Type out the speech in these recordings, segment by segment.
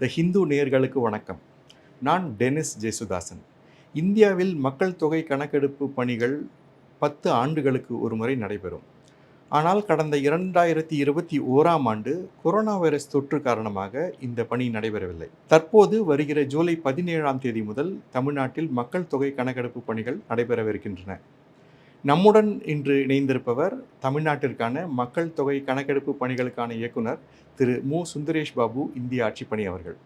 த ஹிந்து நேயர்களுக்கு வணக்கம். நான் டெனிஸ் ஜேசுதாசன். இந்தியாவில் மக்கள் தொகை கணக்கெடுப்பு பணிகள் 10 ஆண்டுகளுக்கு ஒரு முறை நடைபெறும். ஆனால் கடந்த 2021ஆம் ஆண்டு கொரோனா வைரஸ் தொற்று காரணமாக இந்த பணி நடைபெறவில்லை. தற்போது வருகிற ஜூலை 17ஆம் தேதி முதல் தமிழ்நாட்டில் மக்கள் தொகை கணக்கெடுப்பு பணிகள் நடைபெறவிருக்கின்றன. நம்முடன் இன்று இணைந்திருப்பவர் தமிழ்நாட்டிற்கான மக்கள் தொகை கணக்கெடுப்பு பணிகளுக்கான இயக்குனர் திரு மு. சுந்தரேஷ் பாபு, இந்திய ஆட்சிப்பணி அவர்கள்.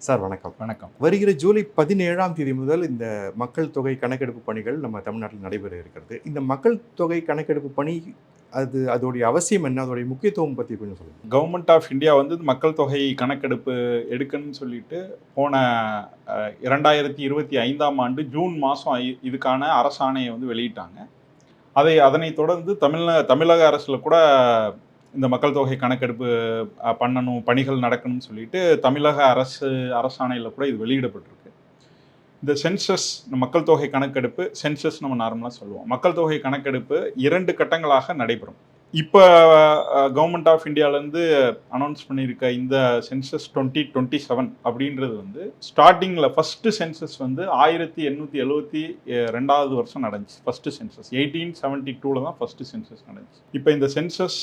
சார் வணக்கம். வணக்கம். வருகிற ஜூலை 17ஆம் தேதி முதல் இந்த மக்கள் தொகை கணக்கெடுப்பு பணிகள் நம்ம தமிழ்நாட்டில் நடைபெற இருக்கிறது. இந்த மக்கள் தொகை கணக்கெடுப்பு பணி அதோடைய அவசியம் என்ன, அதோடைய முக்கியத்துவம் பற்றி கொஞ்சம் சொல்லுங்கள். கவர்மெண்ட் ஆஃப் இந்தியா வந்து மக்கள் தொகை கணக்கெடுப்பு எடுக்கணும்னு சொல்லிட்டு போன 2025ஆம் ஆண்டு ஜூன் மாதம் இதுக்கான அரசாணையை வந்து வெளியிட்டாங்க. அதனை தொடர்ந்து தமிழக அரசில் கூட இந்த மக்கள் தொகை கணக்கெடுப்பு பண்ணணும், பணிகள் நடக்கணும்னு சொல்லிட்டு தமிழக அரசாணையில் கூட இது வெளியிடப்பட்டிருக்கு. இந்த சென்சஸ், மக்கள் தொகை கணக்கெடுப்பு, சென்சஸ் நம்ம நார்மலாக சொல்லுவோம். மக்கள் தொகை கணக்கெடுப்பு 2 கட்டங்களாக நடைபெறும். இப்போ கவர்மெண்ட் ஆஃப் இந்தியாவிலேருந்து அனௌன்ஸ் பண்ணியிருக்க இந்த சென்சஸ் 2027 அப்படின்றது வந்து ஸ்டார்டிங்கில் ஃபஸ்ட்டு சென்சஸ் வந்து 1872 வருஷம் நடந்துச்சு. ஃபஸ்ட்டு சென்சஸ் 1872 தான் ஃபஸ்ட்டு சென்சஸ் நடந்துச்சு. இப்போ இந்த சென்சஸ்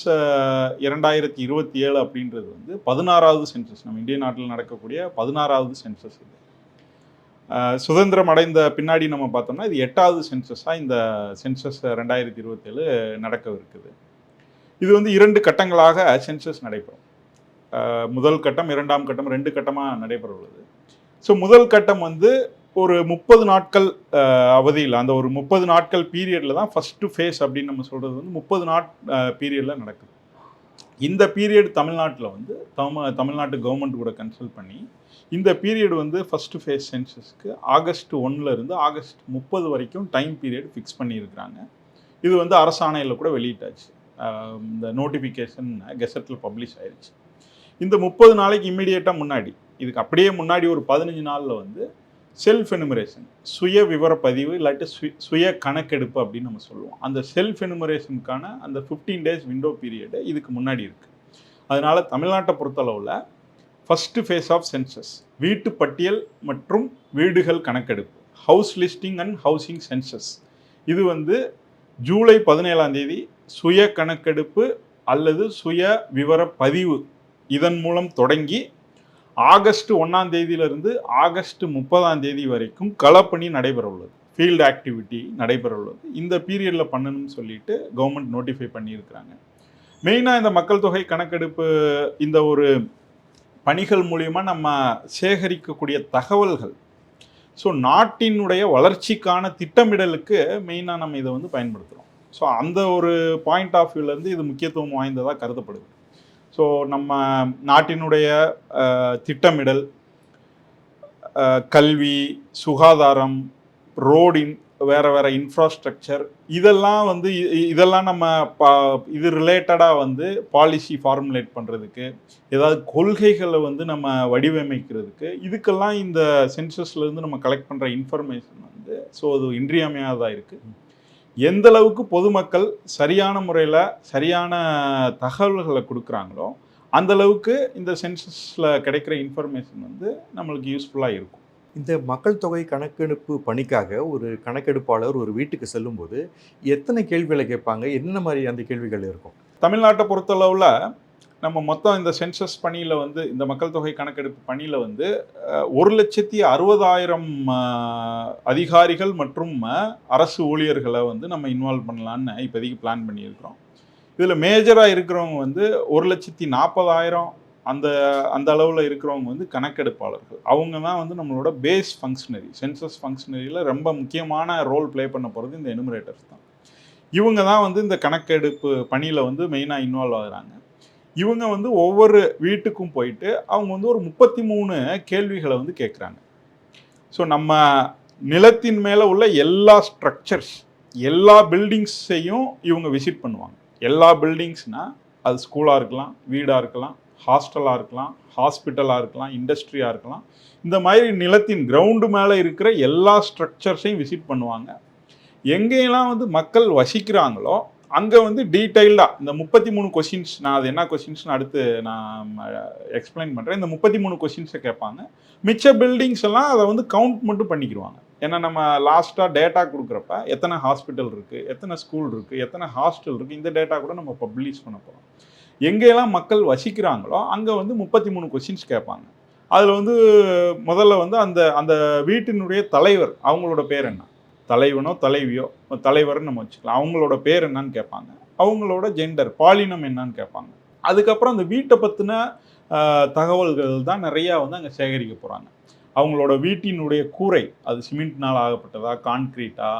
2027 அப்படின்றது வந்து 16வது சென்சஸ், நம்ம இந்திய நாட்டில் நடக்கக்கூடிய 16வது சென்சஸ். இது சுதந்திரம் அடைந்த பின்னாடி நம்ம பார்த்தோம்னா இது 8வது சென்சஸாக இந்த சென்சஸ் 2027 நடக்க இருக்குது. இது வந்து 2 கட்டங்களாக சென்சஸ் நடைபெறும். முதல் கட்டம், 2ஆம் கட்டம், 2 கட்டமாக நடைபெற உள்ளது. ஸோ முதல் கட்டம் வந்து ஒரு 30 நாட்கள் அவதியில், அந்த ஒரு 30 நாட்கள் பீரியடில் தான் ஃபஸ்ட்டு ஃபேஸ் அப்படின்னு நம்ம சொல்கிறது வந்து 30 பீரியடில் நடக்குது. இந்த பீரியட் தமிழ்நாட்டில் வந்து தமிழ்நாட்டு கவர்மெண்ட் கூட கன்சல்ட் பண்ணி இந்த பீரியட் வந்து ஃபஸ்ட்டு ஃபேஸ் சென்சஸ்க்கு ஆகஸ்ட் 1 ஆகஸ்ட் 30 வரைக்கும் டைம் பீரியட் ஃபிக்ஸ் பண்ணியிருக்கிறாங்க. இது வந்து அரசாணையில் கூட வெளியிட்டாச்சு. இந்த நோட்டிஃபிகேஷன் கெசட்டில் பப்ளிஷ் ஆயிடுச்சு. இந்த 30 நாளைக்கு இம்மிடியேட்டாக முன்னாடி, இதுக்கு அப்படியே முன்னாடி ஒரு 15 நாளில் வந்து செல்ஃப் எனுமரேஷன், சுய விவரப்பதிவு இல்லாட்டி சுய கணக்கெடுப்பு அப்படின்னு நம்ம சொல்லுவோம். அந்த செல்ஃப் எனுமரேஷனுக்கான அந்த 15 days விண்டோ பீரியடு இதுக்கு முன்னாடி இருக்குது. அதனால் தமிழ்நாட்டை பொறுத்தளவில் ஃபஸ்ட்டு ஃபேஸ் ஆஃப் சென்சஸ் வீட்டு பட்டியல் மற்றும் வீடுகள் கணக்கெடுப்பு, house listing and housing census, இது வந்து ஜூலை 17ஆம் தேதி சுய கணக்கெடுப்பு அல்லது சுய விவர பதிவு இதன் மூலம் தொடங்கி ஆகஸ்ட் 1ஆம் தேதியிலிருந்து ஆகஸ்ட் 30ஆம் தேதி வரைக்கும் களப்பணி நடைபெற உள்ளது, ஃபீல்டு ஆக்டிவிட்டி நடைபெற உள்ளது. இந்த பீரியடில் பண்ணணும்னு சொல்லிட்டு கவர்மெண்ட் நோட்டிஃபை பண்ணியிருக்கிறாங்க. மெயினாக இந்த மக்கள் தொகை கணக்கெடுப்பு இந்த ஒரு பணிகள் மூலிமா நம்ம சேகரிக்கக்கூடிய தகவல்கள், ஸோ நாட்டினுடைய வளர்ச்சிக்கான திட்டமிடலுக்கு மெயினாக நம்ம இதை வந்து பயன்படுத்துகிறோம். ஸோ அந்த ஒரு பாயிண்ட் ஆஃப் வியூலேருந்து இது முக்கியத்துவம் வாய்ந்ததாக கருதப்படுது. ஸோ நம்ம நாட்டினுடைய திட்டமிடல், கல்வி, சுகாதாரம், ரோடின் வேறு இன்ஃப்ராஸ்ட்ரக்சர், இதெல்லாம் நம்ம இது ரிலேட்டடாக வந்து பாலிசி ஃபார்முலேட் பண்ணுறதுக்கு, ஏதாவது கொள்கைகளை வந்து நம்ம வடிவமைக்கிறதுக்கு, இதுக்கெல்லாம் இந்த சென்சஸ்லேருந்து நம்ம கலெக்ட் பண்ணுற இன்ஃபர்மேஷன் வந்து ஸோ அது இன்றியமையாததாக இருக்குது. எந்த அளவுக்கு பொதுமக்கள் சரியான முறையில் சரியான தகவல்களை கொடுக்குறாங்களோ அந்த அளவுக்கு இந்த சென்சஸில் கிடைக்கிற இன்ஃபர்மேஷன் வந்து நம்மளுக்கு யூஸ்ஃபுல்லாக இருக்கும். இந்த மக்கள் தொகை கணக்கெடுப்பு பணிக்காக ஒரு கணக்கெடுப்பாளர் ஒரு வீட்டுக்கு செல்லும்போது எத்தனை கேள்விகளை கேட்பாங்க, என்ன மாதிரி அந்த கேள்விகள் இருக்கும்? தமிழ்நாட்டை பொறுத்தளவில் நம்ம மொத்தம் இந்த சென்சஸ் பணியில் வந்து, இந்த மக்கள் தொகை கணக்கெடுப்பு பணியில் வந்து 1,60,000 அதிகாரிகள் மற்றும் அரசு ஊழியர்களை வந்து நம்ம இன்வால்வ் பண்ணலான்னு இப்போதைக்கு பிளான் பண்ணியிருக்கிறோம். இதில் மேஜராக இருக்கிறவங்க வந்து 1,40,000 அந்த அளவில் இருக்கிறவங்க வந்து கணக்கெடுப்பாளர்கள். அவங்க தான் வந்து நம்மளோட பேஸ் ஃபங்க்ஷனரி, சென்சஸ் ஃபங்க்ஷனரியில் ரொம்ப முக்கியமான ரோல் ப்ளே பண்ண போகிறது இந்த எனுமரேட்டர்ஸ் தான். இவங்க தான் வந்து இந்த கணக்கெடுப்பு பணியில் வந்து மெயினாக இன்வால்வ் ஆகுறாங்க. இவங்க வந்து ஒவ்வொரு வீட்டுக்கும் போயிட்டு அவங்க வந்து ஒரு 33 கேள்விகளை வந்து கேட்குறாங்க. ஸோ நம்ம நிலத்தின் மேலே உள்ள எல்லா ஸ்ட்ரக்சர்ஸ், எல்லா பில்டிங்ஸையும் இவங்க விசிட் பண்ணுவாங்க. எல்லா பில்டிங்ஸ்னால் அது ஸ்கூலாக இருக்கலாம், வீடாக இருக்கலாம், ஹாஸ்டலாக இருக்கலாம், ஹாஸ்பிட்டலாக இருக்கலாம், இண்டஸ்ட்ரியாக இருக்கலாம். இந்த மாதிரி நிலத்தின் கிரவுண்டு மேலே இருக்கிற எல்லா ஸ்ட்ரக்சர்ஸையும் விசிட் பண்ணுவாங்க. எங்கெல்லாம் வந்து மக்கள் வசிக்கிறாங்களோ அங்கே வந்து டீட்டெயில்டாக இந்த 33 கொஷின்ஸ், நான் அது என்ன கொஷின்ஸ்னு அடுத்து நான் எக்ஸ்பிளைன் பண்ணுறேன். இந்த 33 கொஷின்ஸை கேட்பாங்க. மிச்ச பில்டிங்ஸ் எல்லாம் அதை வந்து கவுண்ட் மட்டும் பண்ணிக்கிடுவாங்க. ஏன்னா நம்ம லாஸ்ட்டாக டேட்டா கொடுக்குறப்ப எத்தனை ஹாஸ்பிட்டல் இருக்குது, எத்தனை ஸ்கூல் இருக்குது, எத்தனை ஹாஸ்டல் இருக்குது, இந்த டேட்டா கூட நம்ம பப்ளிஷ் பண்ண போகிறோம். எங்கெல்லாம் மக்கள் வசிக்கிறாங்களோ அங்கே வந்து 33 கொஷின்ஸ் கேட்பாங்க. அதில் வந்து முதல்ல வந்து அந்த அந்த வீட்டினுடைய தலைவர், அவங்களோட பேர் என்ன, தலைவனோ தலைவியோ, தலைவர்னு நம்ம வச்சுக்கலாம், அவங்களோட பேர் என்னன்னு கேட்பாங்க. அவங்களோட ஜெண்டர், பாலினம் என்னன்னு கேட்பாங்க. அதுக்கப்புறம் அந்த வீட்டை பற்றின தகவல்கள் தான் நிறையா வந்து அங்கே சேகரிக்க போகிறாங்க. அவங்களோட வீட்டினுடைய கூரை, அது சிமெண்ட்னால் ஆகப்பட்டதா, கான்க்ரீட்டா,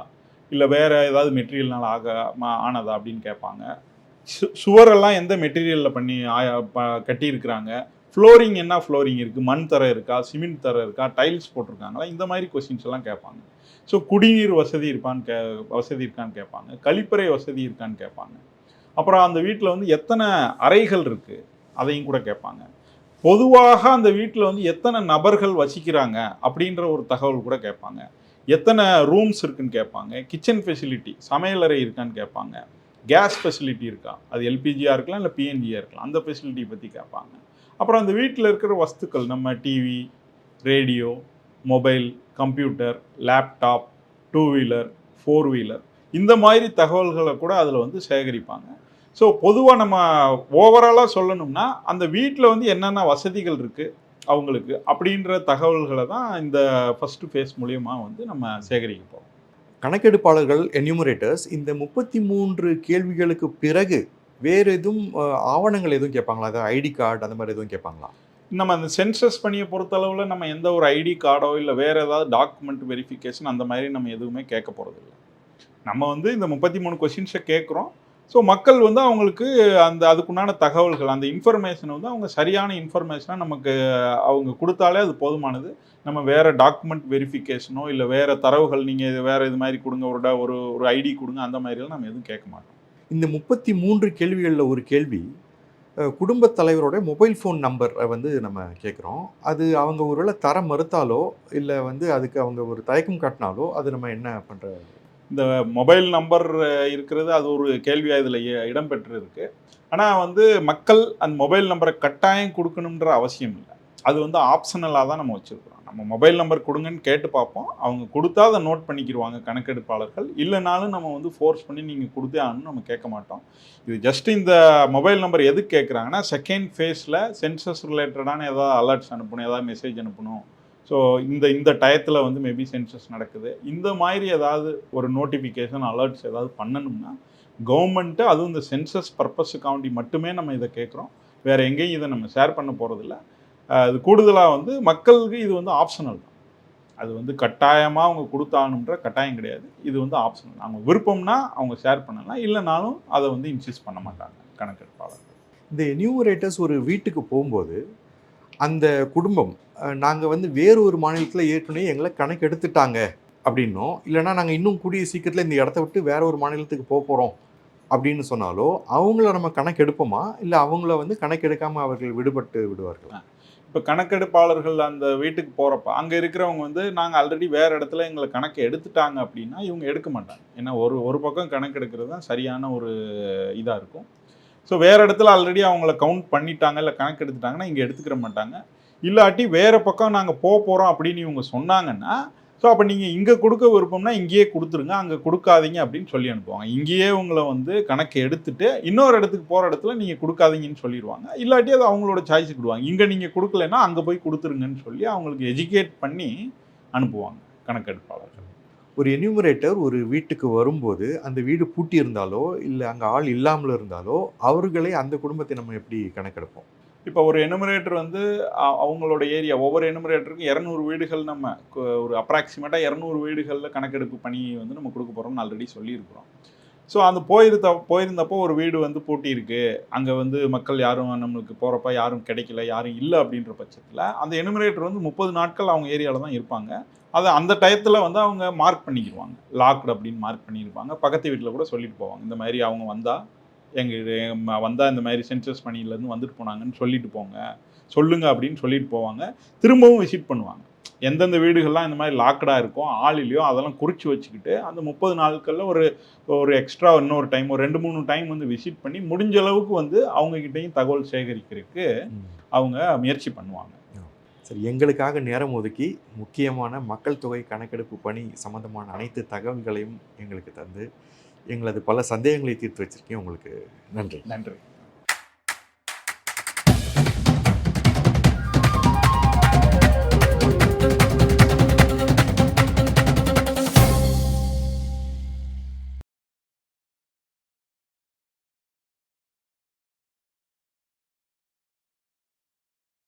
இல்லை வேறு ஏதாவது மெட்டீரியல்னால் ஆனதா அப்படின்னு கேட்பாங்க. சுவரெல்லாம் எந்த மெட்டீரியலில் பண்ணி கட்டியிருக்கிறாங்க, ஃப்ளோரிங் என்ன ஃப்ளோரிங் இருக்குது, மண் தரை இருக்கா, சிமெண்ட் தரை இருக்கா, டைல்ஸ் போட்டிருக்காங்களா, இந்த மாதிரி கொஸ்டின்ஸ் எல்லாம் கேட்பாங்க. ஸோ குடிநீர் வசதி இருக்கான்னு கேட்பாங்க, கழிப்பறை வசதி இருக்கான்னு கேட்பாங்க. அப்புறம் அந்த வீட்டில் வந்து எத்தனை அறைகள் இருக்குது அதையும் கூட கேட்பாங்க. பொதுவாக அந்த வீட்டில் வந்து எத்தனை நபர்கள் வசிக்கிறாங்க அப்படின்ற ஒரு தகவல் கூட கேட்பாங்க. எத்தனை ரூம்ஸ் இருக்குன்னு கேட்பாங்க, கிச்சன் ஃபெசிலிட்டி, சமையலறை இருக்கான்னு கேட்பாங்க, கேஸ் ஃபெசிலிட்டி இருக்கா, அது எல்பிஜியாக இருக்கலாம் இல்லை பிஎன்ஜியாக இருக்கலாம், அந்த ஃபெசிலிட்டி பற்றி கேட்பாங்க. அப்புறம் அந்த வீட்டில் இருக்கிற வஸ்துக்கள், நம்ம TV, radio, mobile, computer, laptop, 2 wheeler, 4 wheeler, இந்த மாதிரி தகவல்களை கூட அதில் வந்து சேகரிப்பாங்க. ஸோ பொதுவாக நம்ம ஓவராலாக சொல்லணும்னா அந்த வீட்டில் வந்து என்னென்ன வசதிகள் இருக்குது அவங்களுக்கு அப்படின்ற தகவல்களை தான் இந்த ஃபஸ்ட்டு ஃபேஸ் மூலியமா வந்து நம்ம சேகரிக்க போகிறோம். கணக்கெடுப்பாளர்கள், என்யூமரேட்டர்ஸ், இந்த 33 கேள்விகளுக்கு பிறகு வேறு எதுவும் ஆவணங்கள் எதுவும் கேட்பாங்களா? அதாவது ஐடி கார்டு அந்த மாதிரி எதுவும் கேட்பாங்களா? நம்ம அந்த சென்சஸ் பணியை பொறுத்தளவில் நம்ம எந்த ஒரு ஐடி கார்டோ இல்லை வேறு ஏதாவது டாக்குமெண்ட் வெரிஃபிகேஷன் அந்த மாதிரி நம்ம எதுவுமே கேட்க போகிறதில்ல. நம்ம வந்து இந்த 33 கொஷின்ஸை கேட்குறோம். ஸோ மக்கள் வந்து அவங்களுக்கு அந்த அதுக்குண்டான தகவல்கள், அந்த இன்ஃபர்மேஷன் வந்து அவங்க சரியான இன்ஃபர்மேஷனாக நமக்கு அவங்க கொடுத்தாலே அது போதுமானது. நம்ம வேறு டாக்குமெண்ட் வெரிஃபிகேஷனோ இல்லை வேறு தரவுகள் நீங்கள் வேறு இது மாதிரி கொடுங்க, ஒரு ஐடி கொடுங்க, அந்த மாதிரிலாம் நம்ம எதுவும் கேட்க மாட்டோம். இந்த 33 கேள்விகளில் ஒரு கேள்வி, குடும்பத் தலைவரோட மொபைல் ஃபோன் நம்பர் வந்து நம்ம கேட்குறோம். அது அவங்க ஒருவேளை தர மறுத்தாலோ இல்லை வந்து அதுக்கு அவங்க ஒரு தயக்கம் காட்டினாலோ அது நம்ம என்ன பண்ணுற? இந்த மொபைல் நம்பர் இருக்கிறது அது ஒரு கேள்வியாக இதில் இடம்பெற்றிருக்கு. ஆனால் வந்து மக்கள் அந்த மொபைல் நம்பரை கட்டாயம் கொடுக்கணுன்ற அவசியம் இல்லை. அது வந்து ஆப்ஷனலாக தான் நம்ம வச்சுருக்கிறோம். நம்ம மொபைல் நம்பர் கொடுங்கன்னு கேட்டு பார்ப்போம். அவங்க கொடுத்தா அதை நோட் பண்ணிக்கிடுவாங்க கணக்கெடுப்பாளர்கள். இல்லைனாலும் நம்ம வந்து ஃபோர்ஸ் பண்ணி நீங்கள் கொடுத்தே ஆகணும்னு நம்ம கேட்க மாட்டோம். இது ஜஸ்ட் இந்த மொபைல் நம்பர் எதுக்கு கேட்குறாங்கன்னா, செகண்ட் ஃபேஸில் சென்சஸ் ரிலேட்டடான ஏதாவது அலர்ட்ஸ் அனுப்பணும், ஏதாவது மெசேஜ் அனுப்பணும். ஸோ இந்த டயத்தில் வந்து மேபி சென்சஸ் நடக்குது, இந்த மாதிரி ஏதாவது ஒரு நோட்டிஃபிகேஷன் அலர்ட்ஸ் ஏதாவது பண்ணணும்னா கவர்மெண்ட்டு, அதுவும் இந்த சென்சஸ் பர்பஸுக்காண்டி மட்டுமே நம்ம இதை கேட்குறோம். வேறு எங்கேயும் இதை நம்ம ஷேர் பண்ண போகிறதில்ல. அது கூடுதலாக வந்து மக்களுக்கு இது வந்து ஆப்ஷனல் தான். அது வந்து கட்டாயமாக அவங்க கொடுத்தாகணுன்ற கட்டாயம் கிடையாது. இது வந்து ஆப்ஷனல். அவங்க விருப்பம்னா அவங்க ஷேர் பண்ணலாம், இல்லைனாலும் அதை வந்து இன்சிஸ்ட் பண்ண மாட்டாங்க கணக்கெடுப்பாளர்கள். இந்த என்யூமரேட்டர்ஸ் ஒரு வீட்டுக்கு போகும்போது அந்த குடும்பம், நாங்கள் வந்து வேறு ஒரு மாநிலத்தில் ஏற்கனவே எங்களை கணக்கு எடுத்துட்டாங்க அப்படின்னோ, இல்லைனா நாங்கள் இன்னும் கூடிய சீக்கிரத்தில் இந்த இடத்த விட்டு வேற ஒரு மாநிலத்துக்கு போக போகிறோம் அப்படின்னு சொன்னாலோ அவங்கள நம்ம கணக்கு எடுப்போமா, இல்லை அவங்கள வந்து கணக்கு எடுக்காமல் அவர்கள் விடுபட்டு விடுவார்களா? இப்போ கணக்கெடுப்பாளர்கள் அந்த வீட்டுக்கு போகிறப்ப அங்கே இருக்கிறவங்க வந்து நாங்கள் ஆல்ரெடி வேறு இடத்துல எங்களை கணக்கு எடுத்துட்டாங்க அப்படின்னா இவங்க எடுக்க மாட்டாங்க. ஏன்னா ஒரு பக்கம் கணக்கு எடுக்கிறது தான் சரியான ஒரு இதாக இருக்கும். ஸோ வேறு இடத்துல ஆல்ரெடி அவங்கள கவுண்ட் பண்ணிட்டாங்க இல்லை கணக்கு எடுத்துட்டாங்கன்னா இங்கே எடுத்துக்கிற மாட்டாங்க. இல்லாட்டி வேறு பக்கம் நாங்கள் போகிறோம் அப்படின்னு இவங்க சொன்னாங்கன்னா, ஸோ அப்போ நீங்கள் இங்கே கொடுக்க விருப்பம்னா இங்கேயே கொடுத்துருங்க, அங்கே கொடுக்காதீங்க அப்படின்னு சொல்லி அனுப்புவாங்க. இங்கேயே உங்களை வந்து கணக்கு எடுத்துட்டு இன்னொரு இடத்துக்கு போகிற இடத்துல நீங்கள் கொடுக்காதீங்கன்னு சொல்லிடுவாங்க. இல்லாட்டி அது அவங்களோட சாய்ஸுக்கு விடுவாங்க. இங்கே நீங்கள் கொடுக்கலன்னா அங்கே போய் கொடுத்துருங்கன்னு சொல்லி அவங்களுக்கு எஜுகேட் பண்ணி அனுப்புவாங்க கணக்கெடுப்பாளர்கள். ஒரு என்யூமரேட்டர் ஒரு வீட்டுக்கு வரும்போது அந்த வீடு பூட்டி இருந்தாலோ இல்லை அங்கே ஆள் இல்லாமல் இருந்தாலோ அவர்களை, அந்த குடும்பத்தை நம்ம எப்படி கணக்கெடுப்போம்? இப்போ ஒரு எனுமரேட்டர் வந்து அவங்களோட ஏரியா, ஒவ்வொரு எனுமரேட்டருக்கும் 200 வீடுகள், நம்ம ஒரு அப்ராக்சிமேட்டாக 200 வீடுகளில் கணக்கெடுப்பு பணி வந்து நம்ம கொடுக்க போகிறோம்னு ஆல்ரெடி சொல்லியிருக்கிறோம். ஸோ அந்த போயிருந்தப்போ ஒரு வீடு வந்து பூட்டி இருக்கு, அங்கே வந்து மக்கள் யாரும் நம்மளுக்கு போகிறப்ப யாரும் கிடைக்கல, யாரும் இல்லை அப்படின்ற பட்சத்தில் அந்த எனுமரேட்டர் வந்து 30 நாட்கள் அவங்க ஏரியாவில் தான் இருப்பாங்க. அதை அந்த டயத்தில் வந்து அவங்க மார்க் பண்ணிக்கிடுவாங்க, லாக்டு அப்படின்னு மார்க் பண்ணியிருப்பாங்க. பக்கத்து வீட்டில் கூட சொல்லிட்டு போவாங்க, இந்த மாதிரி அவங்க வந்தால் வந்தால் இந்த மாதிரி சென்சஸ் பணியிலேருந்து வந்துட்டு போனாங்கன்னு சொல்லிட்டு போங்க, சொல்லுங்க அப்படின்னு சொல்லிட்டு போவாங்க. திரும்பவும் விசிட் பண்ணுவாங்க. எந்தெந்த வீடுகள்லாம் இந்த மாதிரி லாக்கடாக இருக்கும், ஆள் இல்லையோ அதெல்லாம் குறித்து வச்சுக்கிட்டு அந்த 30 நாட்களில் ஒரு எக்ஸ்ட்ரா இன்னொரு டைம் ஒரு 2-3 டைம் வந்து விசிட் பண்ணி முடிஞ்ச அளவுக்கு வந்து அவங்ககிட்டையும் தகவல் சேகரிக்கிறதுக்கு அவங்க முயற்சி பண்ணுவாங்க. சரி, எங்களுக்காக நேரம் ஒதுக்கி முக்கியமான மக்கள் தொகை கணக்கெடுப்பு பணி சம்பந்தமான அனைத்து தகவல்களையும் எங்களுக்கு தந்து எங்களது பல சந்தேகங்களை தீர்த்து வச்சிருக்கேன். உங்களுக்கு நன்றி. நன்றி.